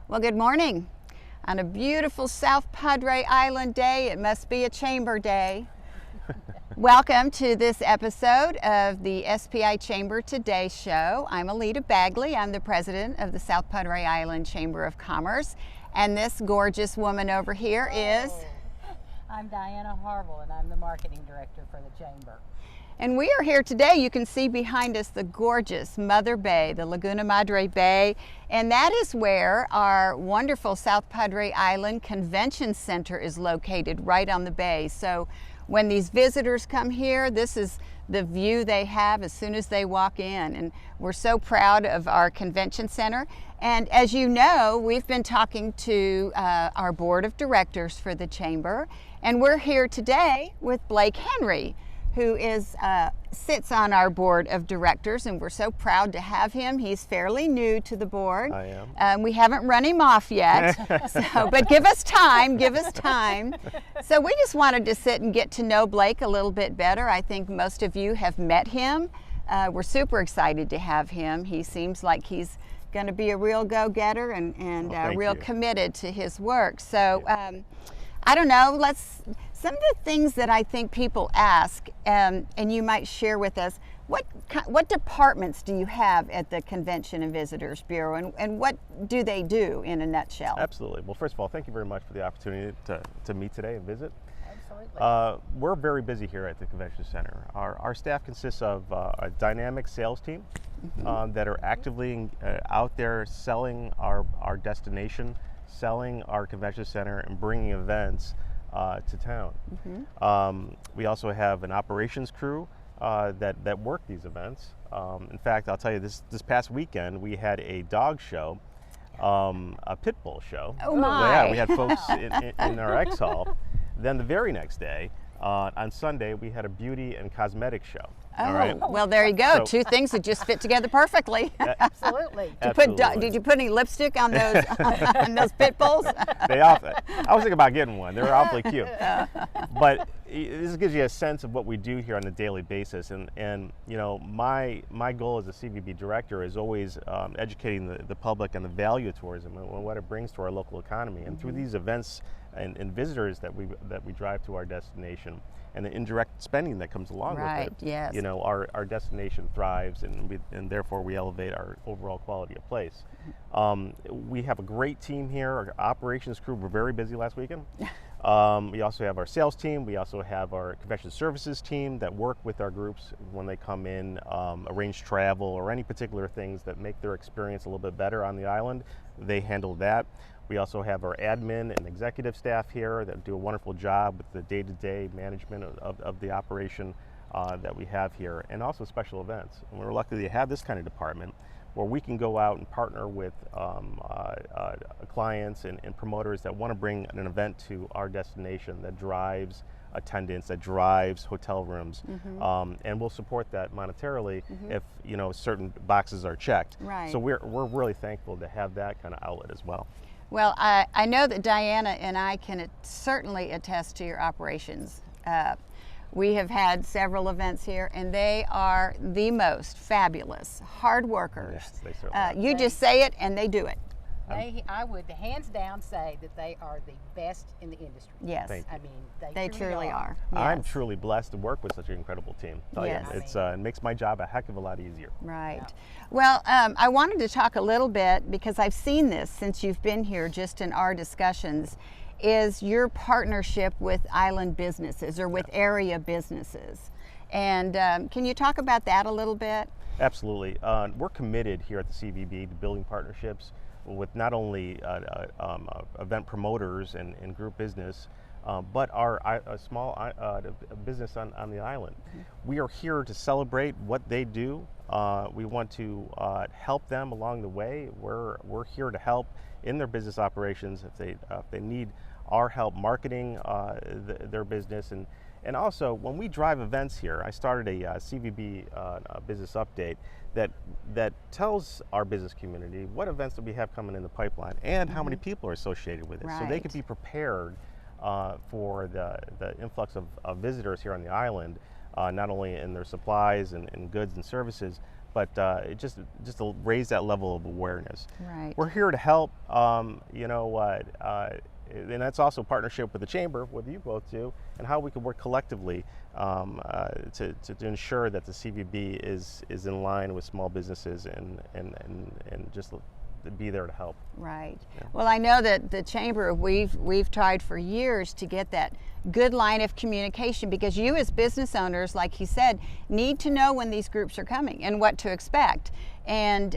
Well, good morning. On a beautiful South Padre Island day, it must be a chamber day. Welcome to this episode of the SPI Chamber Today show. I'm Alita Bagley. I'm the president of the South Padre Island Chamber of Commerce. And this gorgeous woman over here is... I'm Dianna Harville, and I'm the marketing director for the chamber. And we are here today. You can see behind us the gorgeous Mother Bay, the Laguna Madre Bay, and that is where our wonderful South Padre Island Convention Center is located, right on the bay. So when these visitors come here, this is the view they have as soon as they walk in. And we're so proud of our convention center. And as you know, we've been talking to our board of directors for the chamber, and we're here today with Blake Henry, who sits on our board of directors, and we're so proud to have him. He's fairly new to the board. I am. We haven't run him off yet, but give us time, So we just wanted to sit and get to know Blake a little bit better. I think most of you have met him. We're super excited to have him. He seems like he's going to be a real go-getter and real committed to his work. So I don't know, some of the things that I think people ask, and you might share with us, what departments do you have at the Convention and Visitors Bureau, and what do they do in a nutshell? Absolutely. Well, first of all, thank you very much for the opportunity to meet today and visit. Absolutely. We're very busy here at the Convention Center. Our staff consists of a dynamic sales team that are actively out there selling our destination, selling our convention center, and bringing events to town. We also have an operations crew that work these events. In fact, I'll tell you, this past weekend we had a dog show, a pit bull show. Oh my! Yeah, we had folks in our X hall. Then the very next day, on Sunday, we had a beauty and cosmetic show. Oh, all right? Well, there you go. Two things that just fit together perfectly. Absolutely. Did you put any lipstick on those on those pit bulls? I was thinking about getting one. They're awfully cute. But this gives you a sense of what we do here on a daily basis. And you know, my goal as a CVB director is always educating the public on the value of tourism and what it brings to our local economy. And through these events and visitors that we drive to our destination, and the indirect spending that comes along with it. Yes. You know, our destination thrives, and therefore we elevate our overall quality of place. We have a great team here. Our operations crew were very busy last weekend. We also have our sales team. We also have our convention services team that work with our groups when they come in, arrange travel or any particular things that make their experience a little bit better on the island. They handle that. We also have our admin and executive staff here that do a wonderful job with the day-to-day management of the operation that we have here, and also special events. And we're lucky to have this kind of department where we can go out and partner with clients and promoters that want to bring an event to our destination that drives attendance, that drives hotel rooms, and we'll support that monetarily if certain boxes are checked. Right. So we're really thankful to have that kind of outlet as well. Well, I know that Dianna and I can certainly attest to your operations. We have had several events here, and they are the most fabulous, hard workers. Yes, they certainly are. You just say it, and they do it. I would hands down say that they are the best in the industry. Yes. Thank you. I mean, They truly are. I'm Yes. truly blessed to work with such an incredible team. Yes. It makes my job a heck of a lot easier. Right. Yeah. Well, I wanted to talk a little bit, because I've seen this since you've been here just in our discussions, is your partnership with island businesses or with area businesses. And can you talk about that a little bit? Absolutely. We're committed here at the CVB to building partnerships with not only event promoters and group business, but a small business on the island. We are here to celebrate what they do. We want to help them along the way. We're here to help in their business operations if they need our help marketing their business. And also, when we drive events here, I started a CVB business update that tells our business community what events that we have coming in the pipeline and how many people are associated with it, so they can be prepared for the influx of visitors here on the island, not only in their supplies and goods and services, but it just to raise that level of awareness. Right. We're here to help. You know what? And that's also a partnership with the Chamber, with you both too, and how we can work collectively to ensure that the CVB is in line with small businesses and just to be there to help. Right. Yeah. Well, I know that the Chamber, we've tried for years to get that good line of communication, because you as business owners, like he said, need to know when these groups are coming and what to expect. And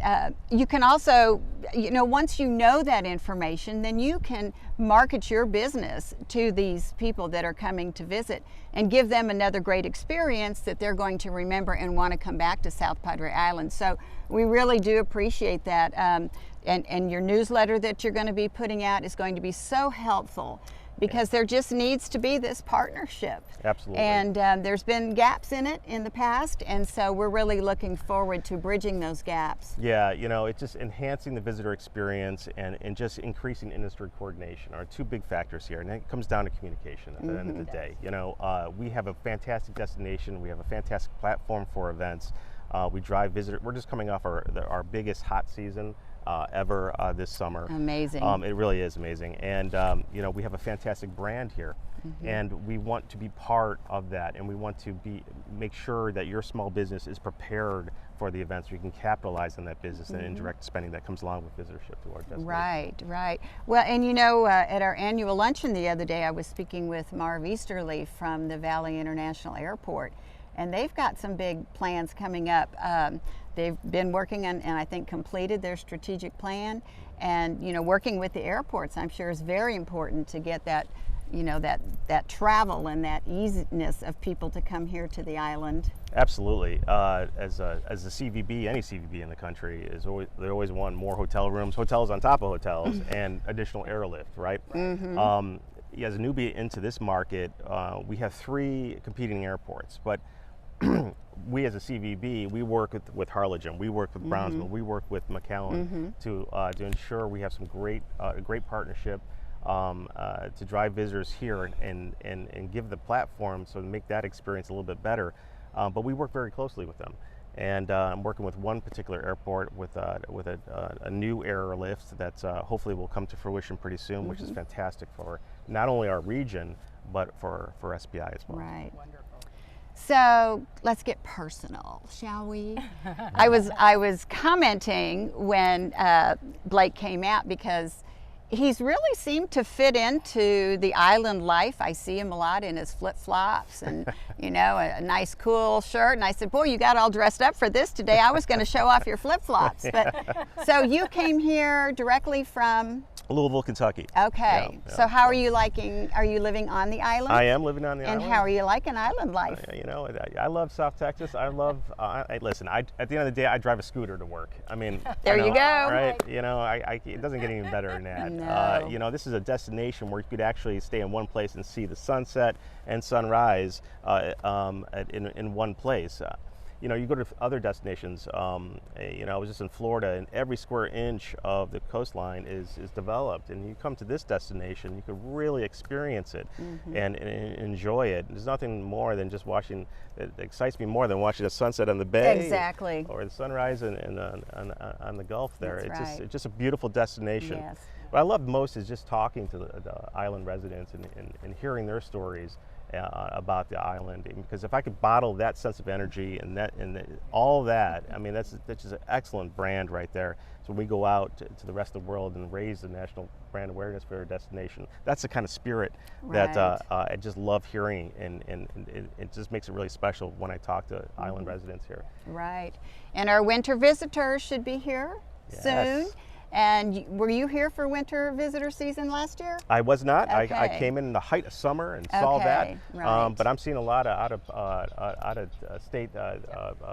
you can also, you know, once you know that information, then you can market your business to these people that are coming to visit and give them another great experience that they're going to remember and want to come back to South Padre Island. So we really do appreciate that. And your newsletter that you're going to be putting out is going to be so helpful, because there just needs to be this partnership. Absolutely. And there's been gaps in it in the past, and so we're really looking forward to bridging those gaps. Yeah, you know, it's just enhancing the visitor experience and just increasing industry coordination are two big factors here, and it comes down to communication at the end of the day. You know, we have a fantastic destination, we have a fantastic platform for events. We drive visitors. We're just coming off our biggest hot season ever this summer. Amazing. It really is amazing. And you know, we have a fantastic brand here, and we want to be part of that, and we want to make sure that your small business is prepared for the events so you can capitalize on that business and indirect spending that comes along with visitorship to our destination. Right, right. Well, and you know, at our annual luncheon the other day, I was speaking with Marv Easterly from the Valley International Airport, and they've got some big plans coming up. They've been working on, and I think completed their strategic plan. And you know, working with the airports, I'm sure, is very important to get that, you know, that travel and that easiness of people to come here to the island. Absolutely. As the CVB, any CVB in the country they always want more hotel rooms, hotels on top of hotels, and additional airlift, right? As a newbie into this market, we have 3 competing airports, but we as a CVB, we work with Harlingen, we work with Brownsville, we work with McAllen to ensure we have some great partnership to drive visitors here and give the platform so to make that experience a little bit better. But we work very closely with them. And I'm working with one particular airport with a new airlift that's hopefully will come to fruition pretty soon, which is fantastic for not only our region, but for SPI as well. Right. Wonderful. So let's get personal, shall we? I was commenting when Blake came out, because he's really seemed to fit into the island life. I see him a lot in his flip-flops and, you know, a nice cool shirt. And I said, boy, you got all dressed up for this today. I was going to show off your flip-flops. But so you came here directly from Louisville, Kentucky. Okay. Yeah, so how are you liking, are you living on the island? I am living on the island. And how are you liking island life? You know, I love South Texas. I love, listen, at the end of the day, I drive a scooter to work. I mean, there you go. Right? You know, it doesn't get any better than that. No. You know, this is a destination where you could actually stay in one place and see the sunset and sunrise in one place. You know, you go to other destinations, you know, I was just in Florida, and every square inch of the coastline is developed, and you come to this destination, you can really experience it and enjoy it. There's nothing more than just watching, it excites me more than watching the sunset on the bay. Exactly. Or the sunrise on the Gulf there. That's It's just a beautiful destination. Yes. What I love most is just talking to the island residents and hearing their stories about the island, because if I could bottle that sense of energy and all that, I mean, that's just an excellent brand right there. So when we go out to the rest of the world and raise the national brand awareness for our destination, that's the kind of spirit that I just love hearing, and it just makes it really special when I talk to island residents here. Right. And our winter visitors should be here soon. And were you here for winter visitor season last year? I was not. Okay. I came in the height of summer and saw that. Right. But I'm seeing a lot of out of state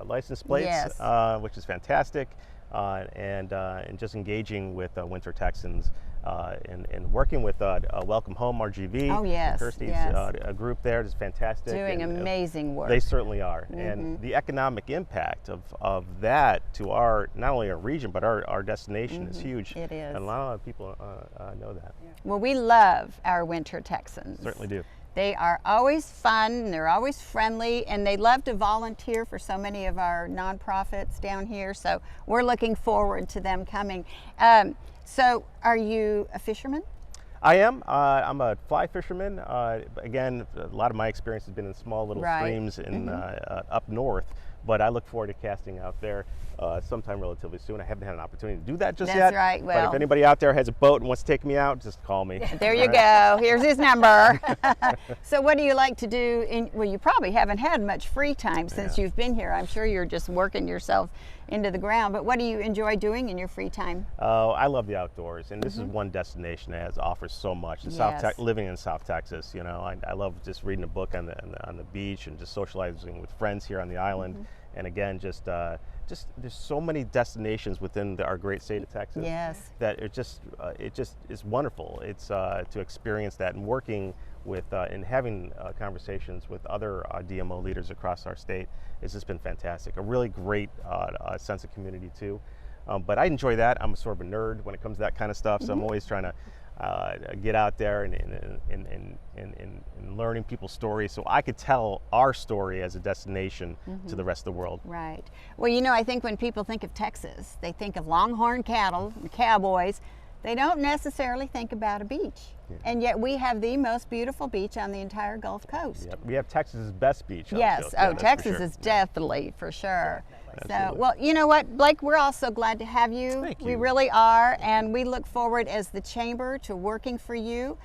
license plates, Yes. Which is fantastic, and just engaging with winter Texans. And working with Welcome Home RGV. Oh, yes, Kirsty's a group there is fantastic. Doing amazing work. They certainly are. And the economic impact of that to not only our region, but our destination is huge. It is. And a lot of people know that. Well, we love our winter Texans. Certainly do. They are always fun, and they're always friendly, and they love to volunteer for so many of our nonprofits down here. So we're looking forward to them coming. So are you a fisherman? I am. I'm a fly fisherman. Again, a lot of my experience has been in small little streams in up north, but I look forward to casting out there sometime relatively soon. I haven't had an opportunity to do that just yet. That's right. But Well, if anybody out there has a boat and wants to take me out, just call me. there you go. Here's his number. So what do you like to do? Well, you probably haven't had much free time since you've been here. I'm sure you're just working yourself into the ground. But what do you enjoy doing in your free time? I love the outdoors, and this is one destination that offers so much. In living in South Texas, you know, I love just reading a book on the beach and just socializing with friends here on the island. And again, just there's so many destinations within our great state of Texas. Yes. That it just is wonderful. It's to experience that and working with and having conversations with other DMO leaders across our state. It's just been fantastic. A really great sense of community too. But I enjoy that. I'm sort of a nerd when it comes to that kind of stuff. So I'm always trying to get out there and learning people's stories so I could tell our story as a destination to the rest of the world. Right. Well, you know, I think when people think of Texas, they think of longhorn cattle, and cowboys. They don't necessarily think about a beach. Yeah. And yet we have the most beautiful beach on the entire Gulf Coast. Yep. We have Texas's best beach. Yes. Oh, Texas is definitely for sure. So, well, you know what, Blake, we're all so glad to have you. Thank you. We really are, and we look forward as the Chamber to working for you.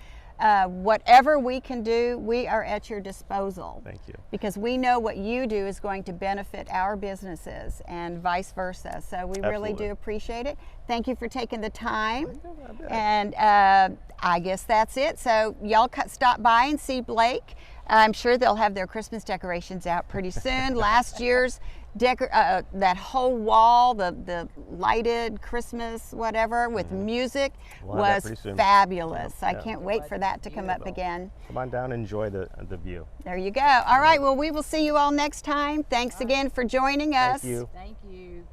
Whatever we can do, we are at your disposal. Thank you. Because we know what you do is going to benefit our businesses and vice versa. So we really do appreciate it. Thank you for taking the time. And I guess that's it. So y'all stop by and see Blake. I'm sure they'll have their Christmas decorations out pretty soon. Last year's that whole wall, the lighted Christmas whatever with music was fabulous. I can't wait for that to come up again. Come on down and enjoy the view. There you go. All right, well, we will see you all next time. Thanks again for joining us. Thank you. Thank you.